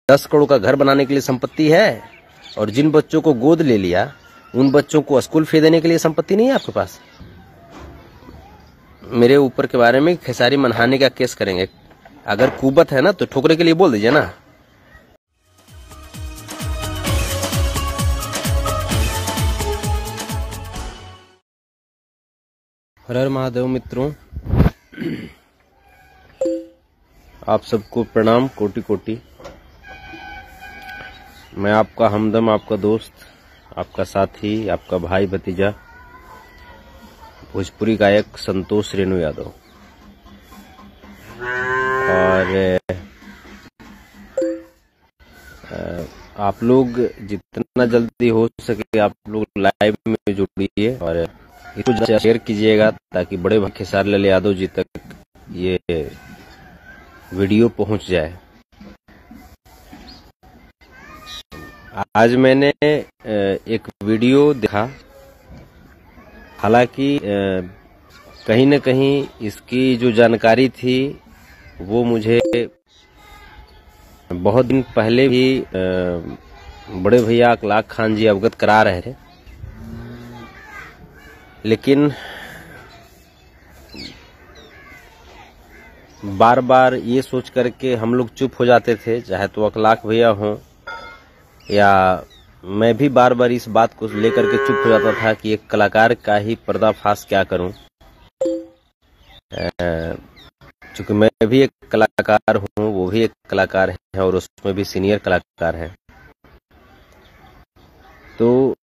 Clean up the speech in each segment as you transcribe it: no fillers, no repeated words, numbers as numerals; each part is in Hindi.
10 करोड़ का घर बनाने के लिए संपत्ति है, और जिन बच्चों को गोद ले लिया उन बच्चों को स्कूल फी देने के लिए संपत्ति नहीं है आपके पास। मेरे ऊपर के बारे में खेसारी मनहानि का केस करेंगे। अगर कुबत है ना तो ठोकरे के लिए बोल दीजिए ना। हर हर महादेव मित्रों, आप सबको प्रणाम कोटि कोटि। मैं आपका हमदम, आपका दोस्त, आपका साथी, आपका भाई भतीजा, भोजपुरी गायक संतोष रेणु यादव। और आप लोग जितना जल्दी हो सके आप लोग लाइव में जुड़िए और इसको शेयर कीजिएगा ताकि बड़े भाई खेसारी लाल यादव जी तक ये वीडियो पहुंच जाए। आज मैंने एक वीडियो देखा, हालांकि कहीं न कहीं इसकी जो जानकारी थी वो मुझे बहुत दिन पहले भी बड़े भैया अखलाक खान जी अवगत करा रहे थे, लेकिन बार बार ये सोच करके हम लोग चुप हो जाते थे, चाहे तो अखलाक भैया हों या मैं भी बार बार इस बात को लेकर के चुप हो जाता था कि एक कलाकार का ही पर्दाफाश क्या करूं। चूंकि मैं भी एक कलाकार हूं, वो भी एक कलाकार है और उसमें भी सीनियर कलाकार है। तो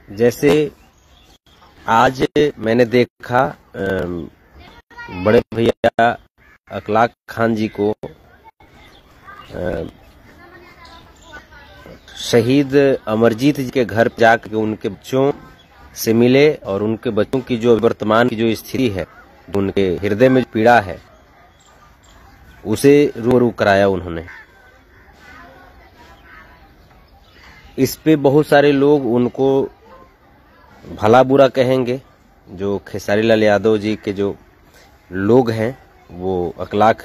जैसे आज मैंने देखा बड़े भैया अखलाक खान जी को शहीद अमरजीत जी के घर जाकर उनके बच्चों से मिले और उनके बच्चों की जो वर्तमान की जो स्थिति है, उनके हृदय में जो पीड़ा है, उसे रूबरू कराया उन्होंने। इस पे बहुत सारे लोग उनको भला बुरा कहेंगे। जो खेसारी लाल यादव जी के जो लोग हैं वो अखलाक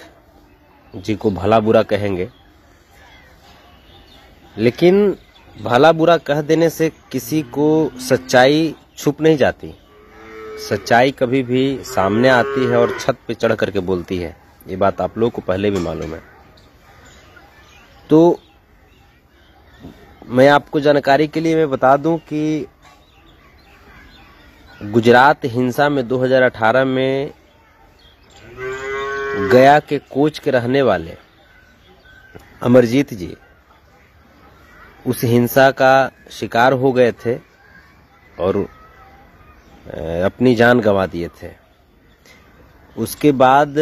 जी को भला बुरा कहेंगे, लेकिन भला बुरा कह देने से किसी को सच्चाई छुप नहीं जाती। सच्चाई कभी भी सामने आती है और छत पे चढ़ करके बोलती है। ये बात आप लोगों को पहले भी मालूम है। तो मैं आपको जानकारी के लिए मैं बता दूं कि गुजरात हिंसा में 2018 में गया के कोच के रहने वाले अमरजीत जी उस हिंसा का शिकार हो गए थे और अपनी जान गंवा दिए थे। उसके बाद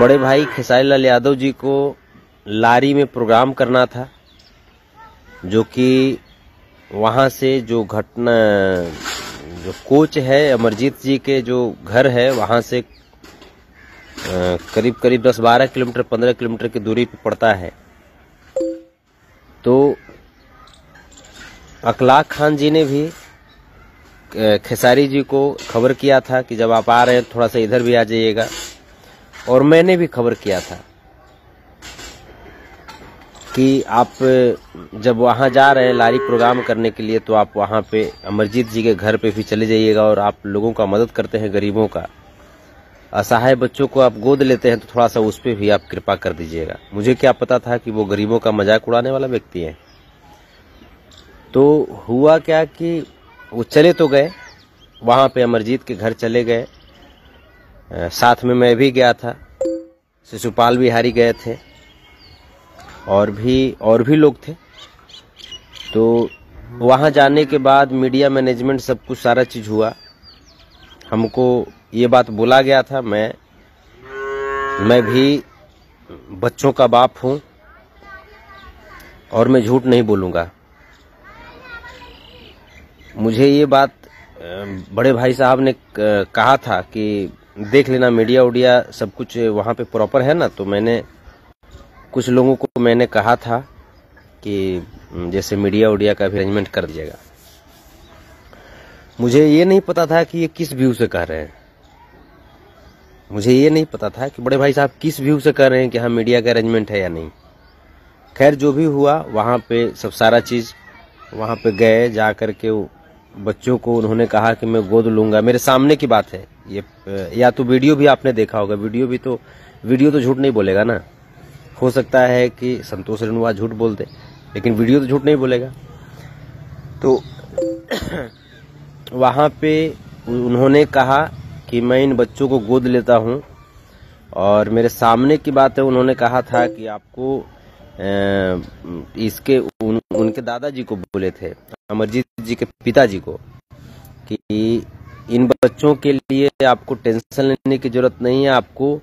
बड़े भाई खेसारी लाल यादव जी को लारी में प्रोग्राम करना था, जो कि वहां से जो घटना, जो कोच है अमरजीत जी के जो घर है वहां से करीब करीब 10-12 किलोमीटर 15 किलोमीटर की दूरी पर पड़ता है। तो अखलाक खान जी ने भी खेसारी जी को खबर किया था कि जब आप आ रहे हैं थोड़ा सा इधर भी आ जाइएगा, और मैंने भी खबर किया था कि आप जब वहां जा रहे हैं लारी प्रोग्राम करने के लिए तो आप वहां पे अमरजीत जी के घर पे भी चले जाइएगा और आप लोगों का मदद करते हैं, गरीबों का, असहाय बच्चों को आप गोद लेते हैं तो थोड़ा सा उस पे भी आप कृपा कर दीजिएगा। मुझे क्या पता था कि वो गरीबों का मजाक उड़ाने वाला व्यक्ति है। तो हुआ क्या कि वो चले तो गए, वहां पे अमरजीत के घर चले गए, साथ में मैं भी गया था, शिशुपाल बिहारी गए थे और भी लोग थे। तो वहां जाने के बाद मीडिया मैनेजमेंट सब कुछ सारा चीज हुआ। हमको ये बात बोला गया था, मैं भी बच्चों का बाप हूं और मैं झूठ नहीं बोलूंगा। मुझे ये बात बड़े भाई साहब ने कहा था कि देख लेना मीडिया उडिया सब कुछ वहाँ पे प्रॉपर है ना। तो मैंने कुछ लोगों को मैंने कहा था कि जैसे मीडिया उडिया का भी अरेंजमेंट कर दीजिएगा। मुझे ये नहीं पता था कि ये किस व्यू से कह रहे हैं। मुझे ये नहीं पता था कि बड़े भाई साहब किस व्यू से कर रहे हैं कि हाँ मीडिया का अरेंजमेंट है या नहीं। खैर जो भी हुआ वहाँ पे सब सारा चीज़ वहाँ पे गए, जा कर के बच्चों को उन्होंने कहा कि मैं गोद लूँगा। मेरे सामने की बात है ये, या तो वीडियो भी आपने देखा होगा, वीडियो तो झूठ नहीं बोलेगा ना। हो सकता है कि संतोष रेणुआ झूठ बोलते, लेकिन वीडियो तो झूठ नहीं बोलेगा। तो वहाँ पे उन्होंने कहा कि मैं इन बच्चों को गोद लेता हूँ, और मेरे सामने की बात है, उन्होंने कहा था कि आपको इसके उनके दादाजी को बोले थे, अमरजीत जी के पिताजी को, कि इन बच्चों के लिए आपको टेंशन लेने की जरूरत नहीं है, आपको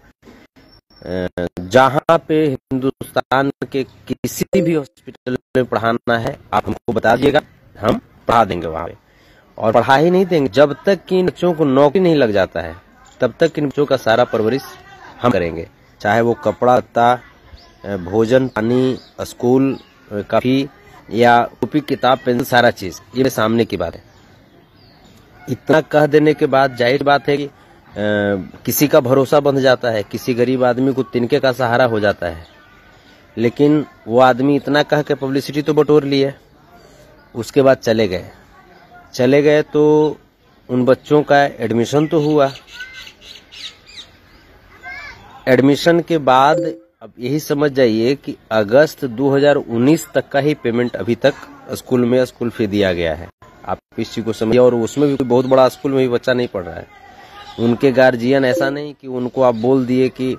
जहाँ पे हिंदुस्तान के किसी भी हॉस्पिटल में पढ़ाना है आप हमको बता दीजिएगा, हम पढ़ा देंगे वहाँ पे। और पढ़ा ही नहीं देंगे, जब तक कि इन बच्चों को नौकरी नहीं लग जाता है तब तक इन बच्चों का सारा परवरिश हम करेंगे, चाहे वो कपड़ा लत्ता, भोजन पानी, स्कूल काफी या कॉपी किताब पेंसिल, सारा चीज। ये मेरे सामने की बात है। इतना कह देने के बाद जाहिर बात है कि किसी का भरोसा बंध जाता है, किसी गरीब आदमी को तिनके का सहारा हो जाता है। लेकिन वो आदमी इतना कह के पब्लिसिटी तो बटोर ली है, उसके बाद चले गए तो उन बच्चों का एडमिशन तो हुआ। एडमिशन के बाद अब यही समझ जाइए कि अगस्त 2019 तक का ही पेमेंट अभी तक स्कूल फी दिया गया है। आप इस चीज को समझिए। और उसमें भी बहुत बड़ा स्कूल में भी बच्चा नहीं पढ़ रहा है। उनके गार्जियन ऐसा नहीं कि उनको आप बोल दिए कि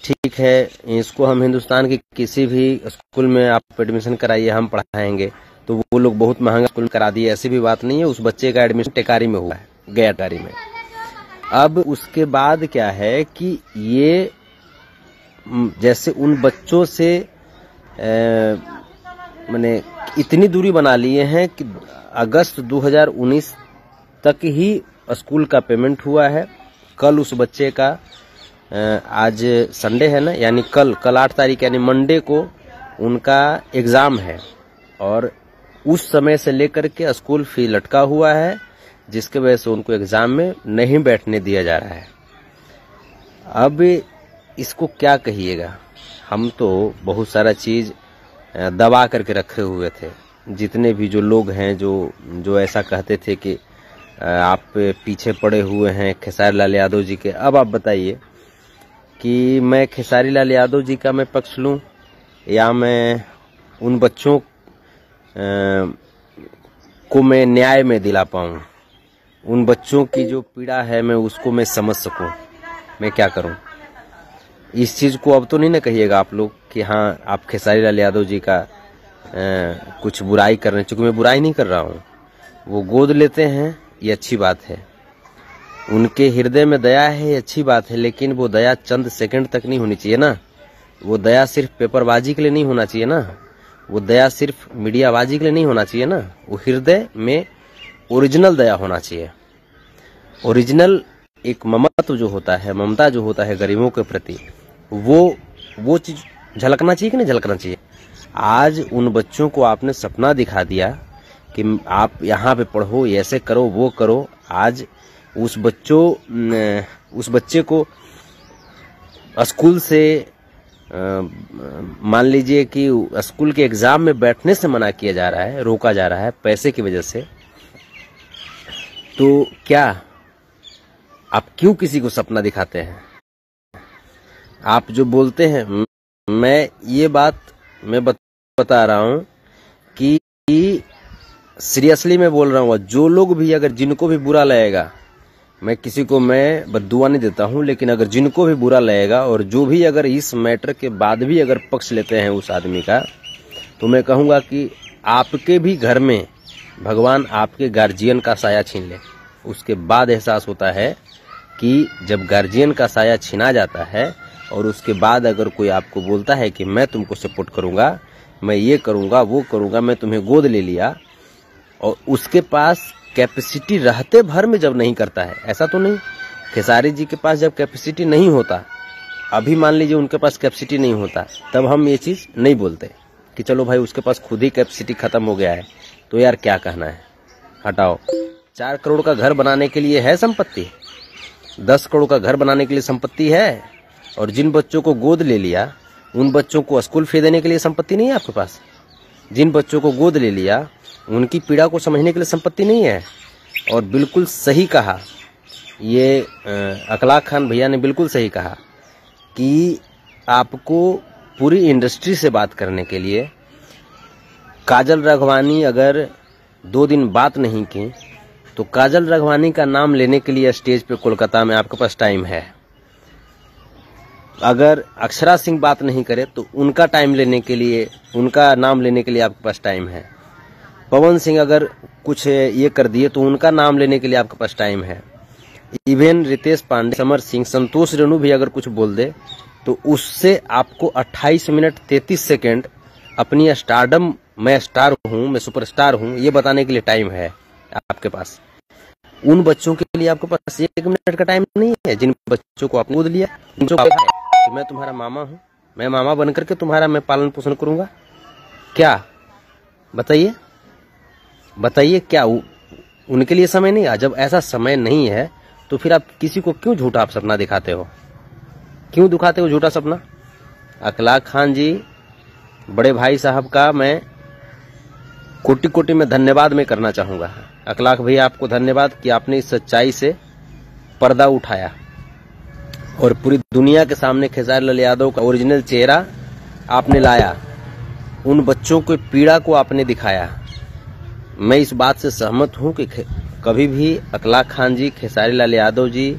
ठीक है इसको हम हिंदुस्तान के किसी भी स्कूल में आप एडमिशन कराइए, हम पढ़ाएंगे, तो वो लोग बहुत महंगा स्कूल में करा दिए। ऐसी भी बात नहीं है। उस बच्चे का एडमिशन टेकारी में हुआ है, गया टेकारी में। अब उसके बाद क्या है कि ये जैसे उन बच्चों से मैंने इतनी दूरी बना लिए हैं कि अगस्त 2019 तक ही स्कूल का पेमेंट हुआ है। कल उस बच्चे का आज संडे है ना, यानी कल 8 तारीख यानी मंडे को उनका एग्जाम है, और उस समय से लेकर के स्कूल फी लटका हुआ है, जिसके वजह से उनको एग्जाम में नहीं बैठने दिया जा रहा है। अब इसको क्या कहिएगा, हम तो बहुत सारा चीज दबा करके रखे हुए थे। जितने भी जो लोग हैं जो ऐसा कहते थे कि आप पीछे पड़े हुए हैं खेसारी लाल यादव जी के, अब आप बताइए कि मैं खेसारी लाल यादव जी का मैं पक्ष लूं या मैं उन बच्चों को मैं न्याय में दिला पाऊं, उन बच्चों की जो पीड़ा है मैं उसको मैं समझ सकूं। मैं क्या करूं? इस चीज को अब तो नहीं ना कहिएगा आप लोग कि हाँ आप खेसारी लाल यादव जी का कुछ बुराई कर रहे हैं, क्योंकि मैं बुराई नहीं कर रहा हूँ। वो गोद लेते हैं ये अच्छी बात है, उनके हृदय में दया है ये अच्छी बात है, लेकिन वो दया चंद सेकंड तक नहीं होनी चाहिए ना। वो दया सिर्फ पेपरबाजी के लिए नहीं होना चाहिए ना, वो दया सिर्फ मीडियाबाजी के लिए नहीं होना चाहिए ना। वो हृदय में ओरिजिनल दया होना चाहिए। ओरिजिनल एक ममत्व जो होता है, ममता जो होता है गरीबों के प्रति, वो चीज झलकना चाहिए कि नहीं झलकना चाहिए। आज उन बच्चों को आपने सपना दिखा दिया कि आप यहाँ पे पढ़ो, ऐसे करो, वो करो। आज उस बच्चे को स्कूल से मान लीजिए कि स्कूल के एग्जाम में बैठने से मना किया जा रहा है, रोका जा रहा है पैसे की वजह से। तो क्या आप क्यों किसी को सपना दिखाते हैं? आप जो बोलते हैं, मैं ये बात मैं बता रहा हूं कि सीरियसली मैं बोल रहा हूँ। जो लोग भी अगर जिनको भी बुरा लगेगा, मैं किसी को मैं बद्दुआ नहीं देता हूँ, लेकिन अगर जिनको भी बुरा लगेगा और जो भी अगर इस मैटर के बाद भी अगर पक्ष लेते हैं उस आदमी का, तो मैं कहूँगा कि आपके भी घर में भगवान आपके गार्जियन का साया छीन ले। उसके बाद एहसास होता है कि जब गार्जियन का साया छीना जाता है और उसके बाद अगर कोई आपको बोलता है कि मैं तुमको सपोर्ट करूंगा, मैं ये करूंगा, वो करूंगा, मैं तुम्हें गोद ले लिया, और उसके पास कैपेसिटी रहते भर में जब नहीं करता है। ऐसा तो नहीं, खेसारी जी के पास जब कैपेसिटी नहीं होता, अभी मान लीजिए उनके पास कैपेसिटी नहीं होता, तब हम ये चीज नहीं बोलते कि चलो भाई उसके पास खुद ही कैपेसिटी खत्म हो गया है, तो यार क्या कहना है, हटाओ। 4 करोड़ का घर बनाने के लिए है संपत्ति, 10 करोड़ का घर बनाने के लिए संपत्ति है, और जिन बच्चों को गोद ले लिया उन बच्चों को स्कूल फी देने के लिए संपत्ति नहीं है आपके पास। जिन बच्चों को गोद ले लिया उनकी पीड़ा को समझने के लिए संपत्ति नहीं है। और बिल्कुल सही कहा, ये अखलाक खान भैया ने बिल्कुल सही कहा कि आपको पूरी इंडस्ट्री से बात करने के लिए काजल राघवानी अगर 2 दिन बात नहीं की तो काजल राघवानी का नाम लेने के लिए स्टेज पे कोलकाता में आपके पास टाइम है। अगर अक्षरा सिंह बात नहीं करे तो उनका टाइम लेने के लिए, उनका नाम लेने के लिए आपके पास टाइम है। पवन सिंह अगर कुछ ये कर दिए तो उनका नाम लेने के लिए आपके पास टाइम है। इवन रितेश पांडे, समर सिंह, संतोष रेणु भी अगर कुछ बोल दे तो उससे आपको 28 मिनट 33 सेकेंड अपनी स्टारडम, मैं स्टार हूं, मैं सुपरस्टार हूं, ये बताने के लिए टाइम है आपके पास। उन बच्चों के लिए आपके पास 1 मिनट का टाइम नहीं है जिन बच्चों को आपने गोद लिया। कि मैं तुम्हारा मामा हूं, मैं मामा बनकर के तुम्हारा मैं पालन पोषण करूंगा क्या? बताइए बताइए, क्या उनके लिए समय नहीं है? जब ऐसा समय नहीं है तो फिर आप किसी को क्यों झूठा आप सपना दिखाते हो? क्यों दिखाते हो झूठा सपना? अखलाक खान जी, बड़े भाई साहब का मैं कोटि कोटि में धन्यवाद मैं करना चाहूंगा। अखलाक भैया, आपको धन्यवाद कि आपने इस सच्चाई से पर्दा उठाया और पूरी दुनिया के सामने खेसारी लाल यादव का ओरिजिनल चेहरा आपने लाया, उन बच्चों की पीड़ा को आपने दिखाया। मैं इस बात से सहमत हूं कि कभी भी अखलाक खान जी खेसारी लाल यादव जी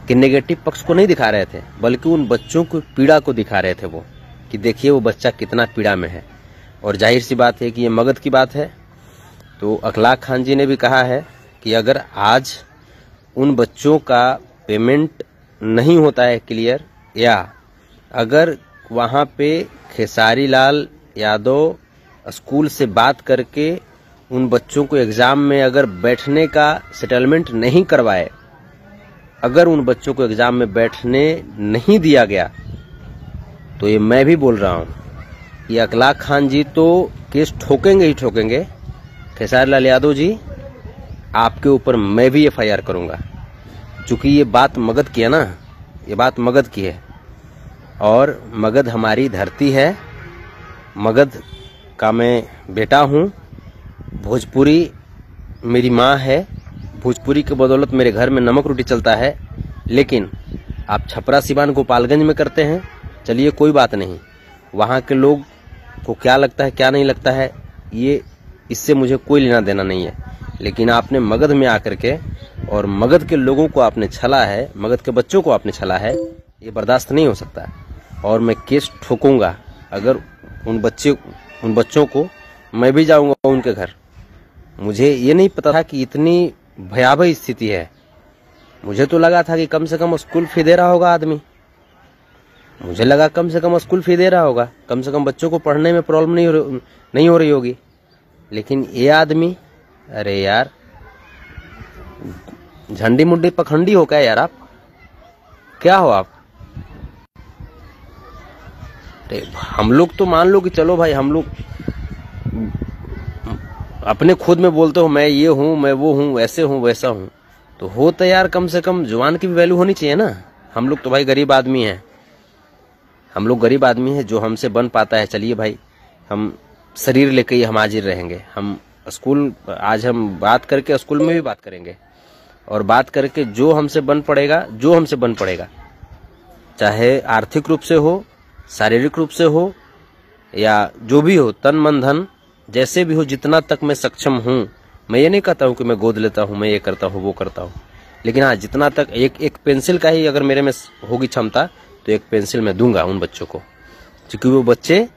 के नेगेटिव पक्ष को नहीं दिखा रहे थे, बल्कि उन बच्चों की पीड़ा को दिखा रहे थे। वो कि देखिए वो बच्चा कितना पीड़ा में है। और जाहिर सी बात है कि ये मगध की बात है। तो अखलाक खान जी ने भी कहा है कि अगर आज उन बच्चों का पेमेंट नहीं होता है क्लियर, या अगर वहाँ पे खेसारी लाल यादव स्कूल से बात करके उन बच्चों को एग्जाम में अगर बैठने का सेटलमेंट नहीं करवाए, अगर उन बच्चों को एग्जाम में बैठने नहीं दिया गया, तो ये मैं भी बोल रहा हूँ कि अखलाक खान जी तो केस ठोकेंगे ही ठोकेंगे। खेसारी लाल यादव जी, आपके ऊपर मैं भी FIR करूंगा, क्योंकि ये बात मगध की है ना, ये बात मगध की है और मगध हमारी धरती है। मगध का मैं बेटा हूँ, भोजपुरी मेरी माँ है, भोजपुरी के बदौलत मेरे घर में नमक रोटी चलता है। लेकिन आप छपरा सिवान गोपालगंज में करते हैं, चलिए कोई बात नहीं, वहाँ के लोग को क्या लगता है क्या नहीं लगता है, ये इससे मुझे कोई लेना देना नहीं है। लेकिन आपने मगध में आकर के और मगध के लोगों को आपने छला है, मगध के बच्चों को आपने छला है, ये बर्दाश्त नहीं हो सकता। और मैं केस ठोकूंगा। अगर उन बच्चों को, मैं भी जाऊंगा उनके घर। मुझे ये नहीं पता था कि इतनी भयावह स्थिति है। मुझे तो लगा था कि कम से कम स्कूल फी दे रहा होगा आदमी, मुझे लगा कम से कम स्कूल फी दे रहा होगा, कम से कम बच्चों को पढ़ने में प्रॉब्लम नहीं हो रही होगी। लेकिन ये आदमी, अरे यार, झंडी मुंडी पखंडी हो क्या यार? आप क्या हो आप? हम लोग तो मान लो कि चलो भाई, हम लोग अपने खुद में बोलते हो मैं ये हूं, मैं वो हूं, ऐसे हूं, वैसा हूं, तो हो तो यार कम से कम जुबान की भी वैल्यू होनी चाहिए ना। हम लोग तो भाई गरीब आदमी हैं, हम लोग गरीब आदमी हैं, जो हमसे बन पाता है चलिए भाई, हम शरीर लेके ही हम हाजिर रहेंगे। हम स्कूल, आज हम बात करके स्कूल में भी बात करेंगे और बात करके जो हमसे बन पड़ेगा, चाहे आर्थिक रूप से हो, शारीरिक रूप से हो, या जो भी हो, तन मन धन जैसे भी हो, जितना तक मैं सक्षम हूं। मैं ये नहीं कहता हूं कि मैं गोद लेता हूं, मैं ये करता हूं, वो करता हूं, लेकिन हाँ, जितना तक एक पेंसिल का ही अगर मेरे में होगी क्षमता, तो एक पेंसिल मैं दूंगा उन बच्चों को। क्योंकि वो बच्चे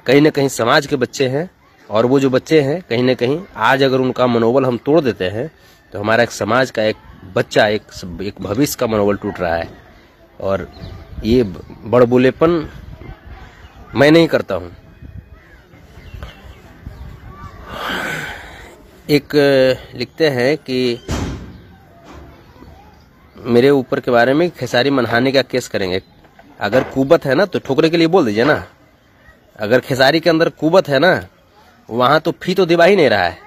कहीं ना कहीं समाज के बच्चे हैं, और वो जो बच्चे हैं कहीं ना कहीं आज अगर उनका मनोबल हम तोड़ देते हैं तो हमारा एक समाज का एक बच्चा, एक भविष्य का मनोबल टूट रहा है। और ये बड़बोलेपन मैं नहीं करता हूं। एक लिखते हैं कि मेरे ऊपर के बारे में खेसारी मनहानि का केस करेंगे। अगर कुबत है ना तो ठोकरे के लिए बोल दीजिए ना। अगर खेसारी के अंदर कुबत है ना, वहां तो फी तो दिवा ही नहीं रहा है,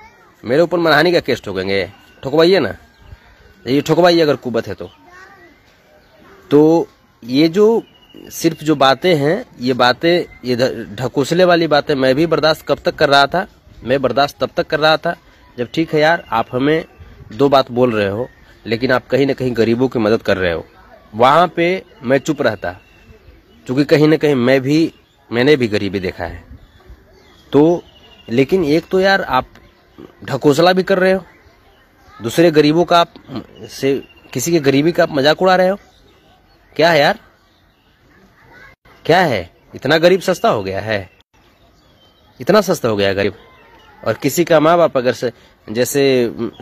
मेरे ऊपर मनहानि का केस ठोकेंगे, ठोकवाइए ना, ये ठोकवाइए अगर कुबत है तो। तो ये जो सिर्फ जो बातें हैं, ये बातें, ये ढकोसले वाली बातें मैं भी बर्दाश्त कब तक कर रहा था, मैं बर्दाश्त तब तक कर रहा था जब, ठीक है यार आप हमें दो बात बोल रहे हो लेकिन आप कहीं ना कहीं गरीबों की मदद कर रहे हो, वहां पे मैं चुप रहता, क्योंकि कहीं ना कहीं मैंने भी गरीबी देखा है। तो लेकिन एक तो यार आप ढकोसला भी कर रहे हो, दूसरे गरीबों का आप से किसी के गरीबी का आप मजाक उड़ा रहे हो, क्या है यार, क्या है? इतना गरीब सस्ता हो गया है, इतना सस्ता हो गया है गरीब। और किसी का माँ बाप अगर से जैसे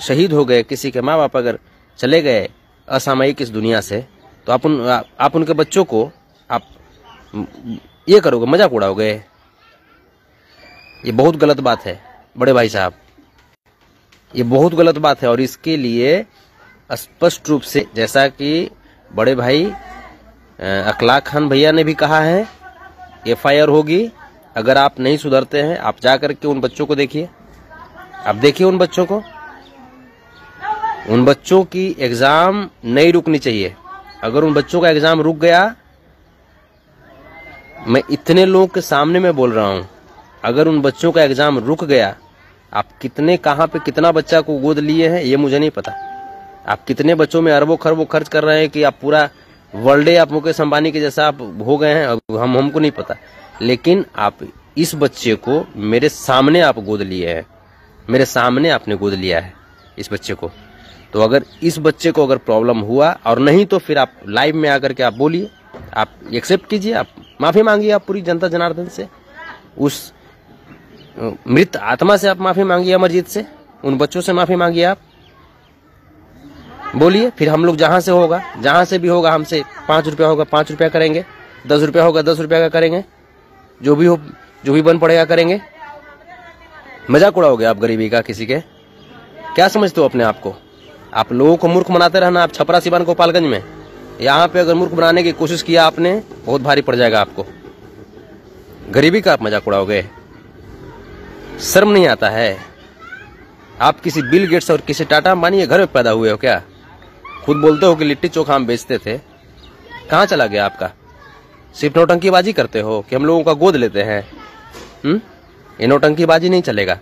शहीद हो गए, किसी के माँ बाप अगर चले गए असामयिक इस दुनिया से, तो आप उनके बच्चों को आप ये करोगे, मजाक उड़ाओगे। ये बहुत गलत बात है बड़े भाई साहब, ये बहुत गलत बात है। और इसके लिए स्पष्ट रूप से, जैसा कि बड़े भाई अखलाक खान भैया ने भी कहा है, FIR होगी। अगर आप नहीं सुधरते हैं, आप जा करके उन बच्चों को देखिए, आप देखिए उन बच्चों को, उन बच्चों की एग्जाम नहीं रुकनी चाहिए। अगर उन बच्चों का एग्जाम रुक गया, मैं इतने लोगों के सामने में बोल रहा हूं, अगर उन बच्चों का एग्जाम रुक गया, आप कितने, कहां पे कितना बच्चा को गोद लिए हैं ये मुझे नहीं पता, आप कितने बच्चों में अरबों खरबों खर्च कर रहे हैं कि आप पूरा वर्ल्ड आप मुकेश अंबानी के जैसा आप हो गए हैं, हमको नहीं पता। लेकिन आप इस बच्चे को मेरे सामने आप गोद लिए हैं, मेरे सामने आपने गोद लिया है इस बच्चे को। तो अगर इस बच्चे को अगर प्रॉब्लम हुआ और नहीं, तो फिर आप लाइव में आकर के आप बोलिए, आप एक्सेप्ट कीजिए, आप माफी मांगिए, आप पूरी जनता जनार्दन से, उस मृत आत्मा से आप माफी मांगिए, अमरजीत से, उन बच्चों से माफी मांगिए, आप बोलिए। फिर हम लोग जहां से होगा, जहां से भी होगा, हमसे 5 रुपया होगा 5 रुपया करेंगे, 10 रुपया होगा 10 रुपया का करेंगे, जो भी हो, जो भी बन पड़ेगा करेंगे। मजाक उड़ाओगे आप गरीबी का किसी के? क्या समझते हो अपने आप को? आप लोगों को मूर्ख बनाते रहना। आप छपरा सिवान गोपालगंज में यहाँ पे अगर मूर्ख बनाने की कोशिश किया आपने, बहुत भारी पड़ जाएगा आपको। गरीबी का आप मजाक उड़ाओगे, शर्म नहीं आता है? आप किसी बिल गेट्स और किसी टाटा अंबानी के घर में पैदा हुए हो क्या? खुद बोलते हो कि लिट्टी चोखा हम बेचते थे, कहाँ चला गया आपका? सिर्फ नौटंकीबाजी करते हो कि हम लोगों का गोद लेते हैं। ये नौटंकीबाजी नहीं चलेगा।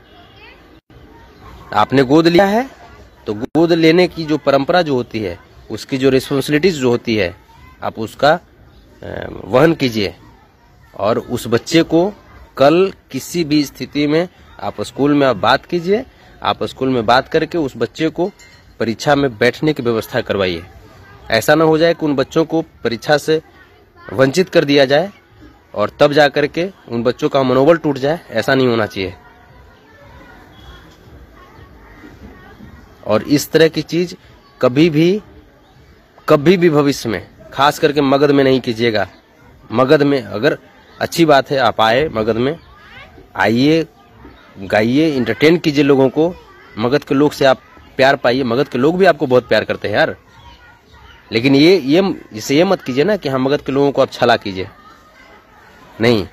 आपने गोद लिया है तो गोद लेने की जो परंपरा जो होती है, उसकी जो रिस्पॉन्सिबिलिटीज जो होती है, आप उसका वहन कीजिए। और उस बच्चे को कल किसी भी स्थिति में आप स्कूल में आप बात कीजिए, आप स्कूल में बात करके उस बच्चे को परीक्षा में बैठने की व्यवस्था करवाइए। ऐसा ना हो जाए कि उन बच्चों को परीक्षा से वंचित कर दिया जाए और तब जाकर के उन बच्चों का मनोबल टूट जाए। ऐसा नहीं होना चाहिए। और इस तरह की चीज कभी भी भविष्य में, खास करके मगध में नहीं कीजिएगा। मगध में अगर अच्छी बात है, आप आए मगध में, आइए, गाइए, एंटरटेन कीजिए लोगों को। मगध के लोग से आप प्यार पाइए, मगध के लोग भी आपको बहुत प्यार करते हैं यार। लेकिन ये मत कीजिए ना कि हाँ मगध के लोगों को आप छला कीजिए, नहीं,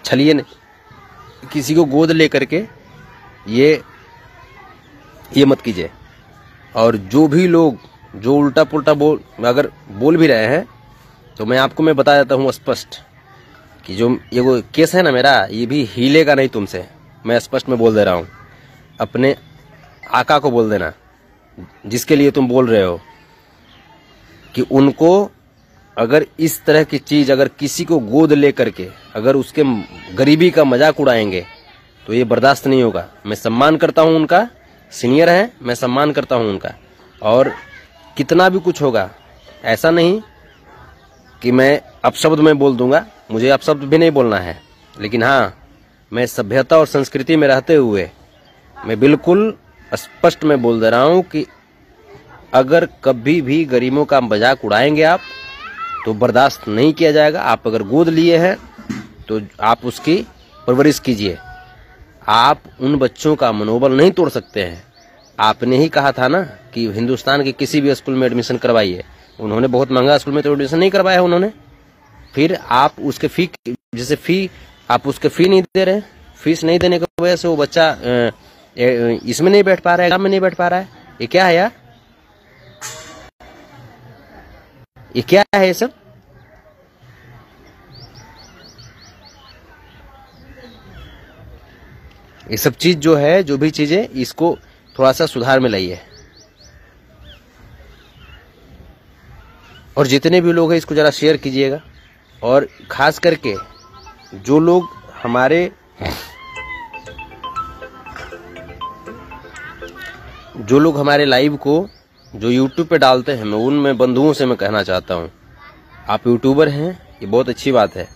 छलिए नहीं। किसी को गोद लेकर के ये मत कीजिए। और जो भी लोग जो उल्टा पुल्टा अगर बोल भी रहे हैं, तो मैं बता देता हूँ स्पष्ट कि जो ये वो केस है ना मेरा, ये भी हिलेगा नहीं तुमसे। मैं स्पष्ट में बोल दे रहा हूँ। अपने आका को बोल देना जिसके लिए तुम बोल रहे हो, कि उनको अगर इस तरह की चीज, अगर किसी को गोद लेकर के अगर उसके गरीबी का मजाक उड़ाएंगे तो ये बर्दाश्त नहीं होगा। मैं सम्मान करता हूँ उनका, सीनियर है, मैं सम्मान करता हूँ उनका। और कितना भी कुछ होगा, ऐसा नहीं कि मैं अपशब्द में बोल दूंगा, मुझे अपशब्द भी नहीं बोलना है। लेकिन हाँ, मैं सभ्यता और संस्कृति में रहते हुए मैं बिल्कुल स्पष्ट में बोल दे रहा हूं कि अगर कभी भी गरीबों का मजाक उड़ाएंगे आप, तो बर्दाश्त नहीं किया जाएगा। आप अगर गोद लिए हैं तो आप उसकी परवरिश कीजिए। आप उन बच्चों का मनोबल नहीं तोड़ सकते हैं। आपने ही कहा था ना कि हिंदुस्तान के किसी भी स्कूल में एडमिशन करवाइए। उन्होंने बहुत महंगा स्कूल में तो एडमिशन नहीं करवाया है उन्होंने। फिर आप उसके फी आप उसके फी नहीं दे रहे हैं। फीस नहीं देने की वजह से वो बच्चा इसमें नहीं बैठ पा रहा है, एग्जाम में नहीं बैठ पा रहा है। ये क्या है यार? ये क्या है ये सब? ये सब चीज जो है, जो भी चीजें, इसको थोड़ा सा सुधार में लाइए। और जितने भी लोग हैं इसको जरा शेयर कीजिएगा। और खास करके जो लोग हमारे लाइव को जो यूट्यूब पे डालते हैं, मैं उनमें बंधुओं से मैं कहना चाहता हूँ, आप यूट्यूबर हैं, ये बहुत अच्छी बात है।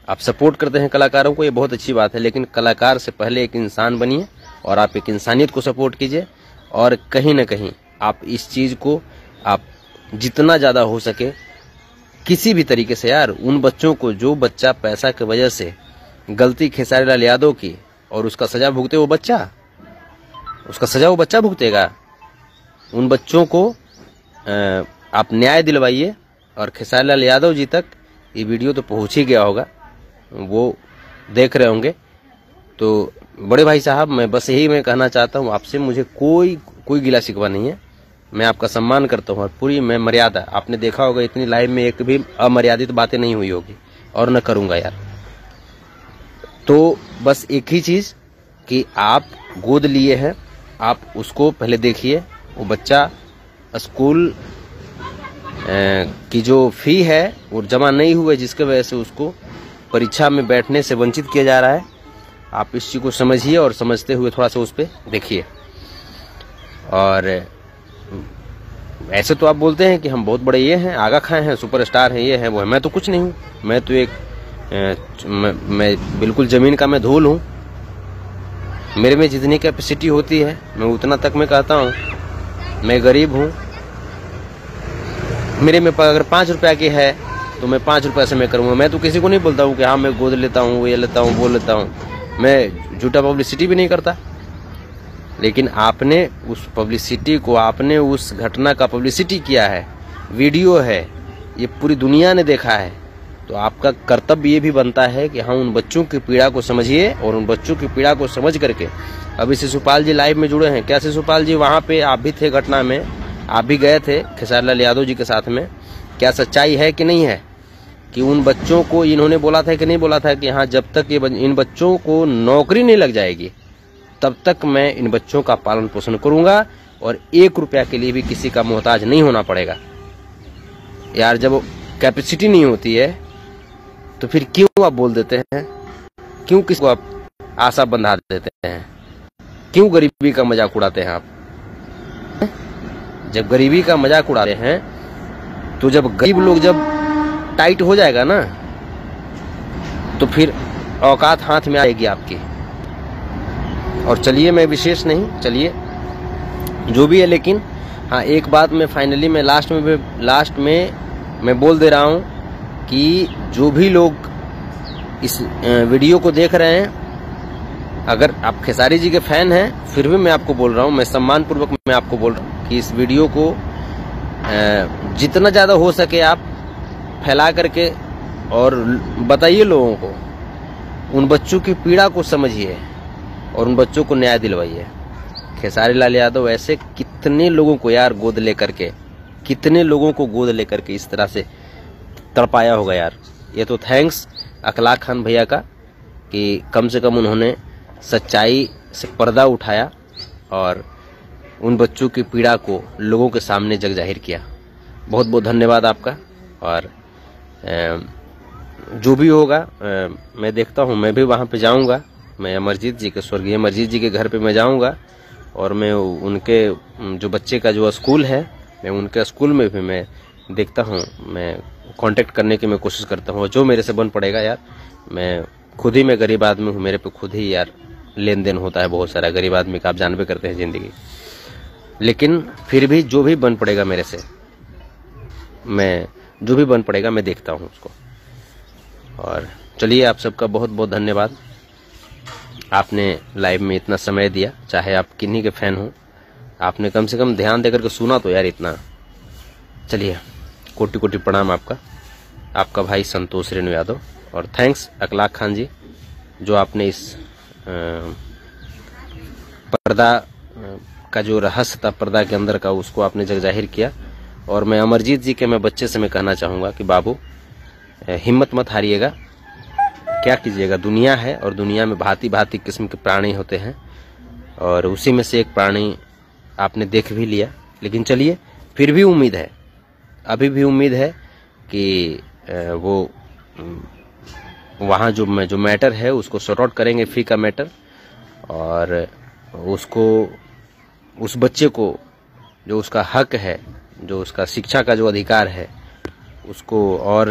आप सपोर्ट करते हैं कलाकारों को, ये बहुत अच्छी बात है। लेकिन कलाकार से पहले एक इंसान बनिए और आप एक इंसानियत को सपोर्ट कीजिए। और कहीं ना कहीं आप इस चीज को आप जितना ज्यादा हो सके किसी भी तरीके से यार, उन बच्चों को, जो बच्चा पैसा की वजह से गलती खेसारी लाल यादव की और उसका सजा भुगते, वो बच्चा, उसका सजा वो बच्चा भुगतेगा। उन बच्चों को आप न्याय दिलवाइए। और खेसारी लाल यादव जी तक ये वीडियो तो पहुंच ही गया होगा, वो देख रहे होंगे। तो बड़े भाई साहब, मैं बस यही मैं कहना चाहता हूँ आपसे, मुझे कोई गिला शिकवा नहीं है। मैं आपका सम्मान करता हूँ और पूरी मैं मर्यादा, आपने देखा होगा इतनी लाइव में एक भी अमर्यादित बातें नहीं हुई होगी और न करूंगा यार। तो बस एक ही चीज कि आप गोद लिए हैं, आप उसको पहले देखिए। वो बच्चा स्कूल की जो फी है वो जमा नहीं हुए, जिसके वजह से उसको परीक्षा में बैठने से वंचित किया जा रहा है। आप इस चीज को समझिए और समझते हुए थोड़ा सा उस पर देखिए। और ऐसे तो आप बोलते हैं कि हम बहुत बड़े ये हैं, आगा खाए हैं, सुपरस्टार हैं, ये हैं वो है। मैं तो कुछ नहीं हूँ, मैं तो एक मैं बिल्कुल जमीन का मैं धूल हूँ। मेरे में जितनी कैपेसिटी होती है मैं उतना तक मैं कहता हूँ। मैं गरीब हूँ, मेरे में अगर 5 रुपया की है तो मैं 5 रुपये से मैं करूँगा। मैं तो किसी को नहीं बोलता हूँ कि हाँ मैं गोद लेता हूँ, ये लेता हूँ, वो लेता हूँ। मैं झूठा पब्लिसिटी भी नहीं करता। लेकिन आपने उस पब्लिसिटी को, आपने उस घटना का पब्लिसिटी किया है, वीडियो है, ये पूरी दुनिया ने देखा है। तो आपका कर्तव्य ये भी बनता है कि हाँ उन बच्चों की पीड़ा को समझिए। और उन बच्चों की पीड़ा को समझ करके, अभी शिशुपाल जी लाइव में जुड़े हैं। क्या शिशुपाल जी वहाँ पे आप भी थे घटना में, आप भी गए थे खेसारी लाल यादव जी के साथ में? क्या सच्चाई है कि नहीं है कि उन बच्चों को इन्होंने बोला था कि नहीं बोला था कि हाँ जब तक ये इन बच्चों को नौकरी नहीं लग जाएगी तब तक मैं इन बच्चों का पालन पोषण करूंगा और 1 रुपया के लिए भी किसी का मोहताज नहीं होना पड़ेगा। यार जब कैपेसिटी नहीं होती है तो फिर क्यों आप बोल देते हैं? क्यों किसी को आप आशा बंधा देते हैं? क्यों गरीबी का मजाक उड़ाते हैं आप? जब गरीबी का मजाक उड़ाते हैं तो जब गरीब लोग जब टाइट हो जाएगा ना तो फिर औकात हाथ में आएगी आपकी। और चलिए, मैं विशेष नहीं, चलिए जो भी है। लेकिन हाँ एक बात मैं फाइनली मैं लास्ट में मैं बोल दे रहा हूँ कि जो भी लोग इस वीडियो को देख रहे हैं, अगर आप खेसारी जी के फैन हैं, फिर भी मैं आपको बोल रहा हूँ, मैं सम्मान पूर्वक मैं आपको बोल रहा हूँ कि इस वीडियो को जितना ज़्यादा हो सके आप फैला करके और बताइए लोगों को, उन बच्चों की पीड़ा को समझिए और उन बच्चों को न्याय दिलवाइए। खेसारी लाल यादव ऐसे कितने लोगों को यार गोद लेकर के, कितने लोगों को गोद लेकर के इस तरह से तड़पाया होगा यार। ये तो थैंक्स अखलाक खान भैया का कि कम से कम उन्होंने सच्चाई से पर्दा उठाया और उन बच्चों की पीड़ा को लोगों के सामने जग जाहिर किया। बहुत बहुत धन्यवाद आपका। और जो भी होगा मैं देखता हूँ, मैं भी वहाँ पे जाऊँगा। मैं अमरजीत जी के, स्वर्गीय अमरजीत जी के घर पे मैं जाऊँगा और मैं उनके जो बच्चे का जो स्कूल है, मैं उनके स्कूल में भी मैं देखता हूँ, मैं कांटेक्ट करने की मैं कोशिश करता हूँ। जो मेरे से बन पड़ेगा यार, मैं खुद ही, मैं गरीब आदमी हूँ, मेरे पे खुद ही यार लेन देन होता है बहुत सारा, गरीब आदमी का आप जानबे करते हैं जिंदगी। लेकिन फिर भी जो भी बन पड़ेगा मेरे से, मैं जो भी बन पड़ेगा मैं देखता हूँ उसको। और चलिए, आप सबका बहुत बहुत धन्यवाद, आपने लाइव में इतना समय दिया। चाहे आप किन्हीं के फैन हो, आपने कम से कम ध्यान देकर के सुना तो यार इतना। चलिए, कोटि कोटि प्रणाम आपका, आपका भाई संतोष रेणु यादव। और थैंक्स अखलाक खान जी, जो आपने इस पर्दा का जो रहस्य था, पर्दा के अंदर का, उसको आपने जग जाहिर किया। और मैं अमरजीत जी के बच्चे से मैं कहना चाहूँगा कि बाबू हिम्मत मत हारिएगा। क्या कीजिएगा, दुनिया है और दुनिया में भांति भांति किस्म के प्राणी होते हैं और उसी में से एक प्राणी आपने देख भी लिया। लेकिन चलिए, फिर भी उम्मीद है, अभी भी उम्मीद है कि वो वहाँ जो मैटर है उसको सॉर्ट आउट करेंगे, फी का मैटर, और उसको उस बच्चे को जो उसका हक है, जो उसका शिक्षा का जो अधिकार है उसको, और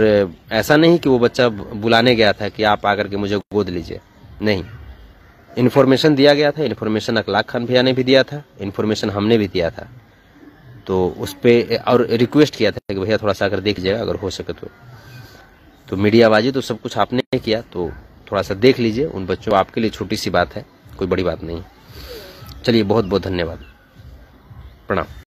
ऐसा नहीं कि वो बच्चा बुलाने गया था कि आप आकर के मुझे गोद लीजिए, नहीं, इन्फॉर्मेशन दिया गया था। इन्फॉर्मेशन अखलाक खान भैया ने भी दिया था, इन्फॉर्मेशन हमने भी दिया था, तो उस पे और रिक्वेस्ट किया था कि भैया थोड़ा सा अगर देख लीजिएगा अगर हो सके तो मीडियाबाजी तो सब कुछ आपने किया, तो थोड़ा सा देख लीजिए उन बच्चों, आपके लिए छोटी सी बात है, कोई बड़ी बात नहीं। चलिए, बहुत बहुत धन्यवाद, प्रणाम।